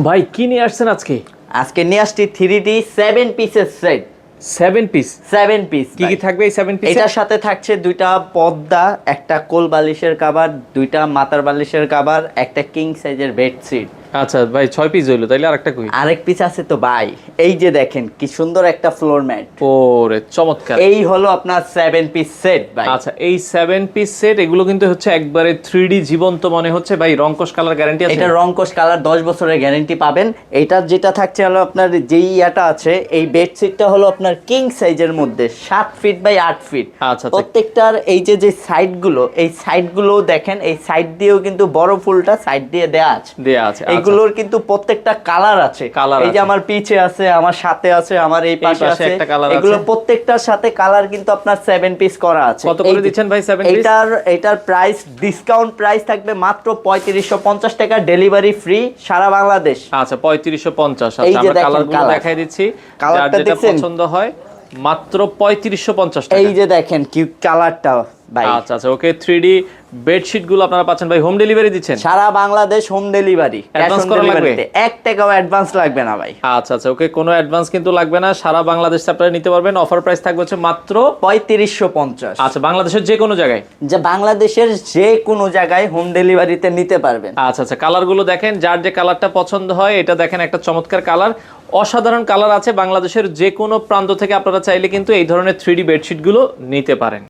ভাই কি নিয়ে আসছেন আজকে? আজকে নিয়ে আসছি 3D 7 পিসের সেট। 7 পিস? 7 পিস কি কি থাকবে এই 7 পিসে? এটার সাথে থাকছে দুইটা পর্দা, একটা কোল বালিশের কভার, দুইটা মাথার বালিশের কভার, একটা কিং সাইজের বেডশিট। আচ্ছা ভাই 6 পিস হইলো, তাইলে আরেকটা কই? আরেক পিস আছে তো ভাই, এই যে দেখেন কি সুন্দর একটা ফ্লোর ম্যাট। ওরে চমৎকার! এই হলো আপনার 7 পিস সেট ভাই। আচ্ছা এই 7 পিস সেট এগুলো কিন্তু হচ্ছে একবারে 3D জীবন্ত মনে হচ্ছে ভাই। রংকশ কালার গ্যারান্টি আছে? এটা রংকশ কালার 10 বছরের গ্যারান্টি পাবেন। এটা যেটা থাকছে হলো আপনার যেই ইয়াটা আছে, এই বেডশিটটা হলো আপনার কিং সাইজের মধ্যে 7 ফিট বাই 8 ফিট। আচ্ছা। প্রত্যেকটার এই যে যে সাইডগুলো, এই সাইডগুলো দেখেন, এই সাইড দিয়েও কিন্তু বড় ফুলটা সাইড দিয়ে দেয়া আছে। এগুলোর কিন্তু প্রত্যেকটা কালার আছে। এই যে আমার পিছে আছে, আমার সাথে আছে, আমার এই পাশে আছে, এগুলো প্রত্যেকটার সাথে কালার কিন্তু আপনার 7 পিস করা আছে। কত করে দিচ্ছেন ভাই 7 পিস? এটার প্রাইস ডিসকাউন্ট প্রাইস থাকবে মাত্র 3550 টাকা, ডেলিভারি ফ্রি সারা বাংলাদেশ। আচ্ছা 3550। এই আচ্ছা যে আমরা দেখেন কালারগুলো কালার। দেখাই দিচ্ছি, কালারটা যার যেটা দেখছেন? পছন্দ হয় মাত্র 3550 টাকা। এই যে দেখেন কি কালারটা ভাই। আচ্ছা ওকে 3D বেডশিট গুলো আপনারা পাচ্ছেন ভাই, হোম ডেলিভারি দিচ্ছেন? সারা বাংলাদেশ হোম ডেলিভারি। অ্যাডভান্স করা লাগবে? 1 টাকাও অ্যাডভান্স লাগবে না ভাই। আচ্ছা ওকে, কোনো অ্যাডভান্স কিন্তু লাগবে না, সারা বাংলাদেশ আপনারা নিতে পারবেন। অফার প্রাইস থাকবে হচ্ছে মাত্র 3550। আচ্ছা বাংলাদেশের যে কোনো জায়গায়? যে বাংলাদেশের যে কোনো জায়গায় হোম ডেলিভারিতে নিতে পারবেন। আচ্ছা কালারগুলো দেখেন, যার যে কালারটা পছন্দ হয়। এটা দেখেন একটা চমৎকার কালার, অসাধারণ কালার আছে। বাংলাদেশের যে কোনো প্রান্ত থেকে আপনারা চাইলে কিন্তু এই ধরনের 3D বেডশিট গুলো নিতে পারেন।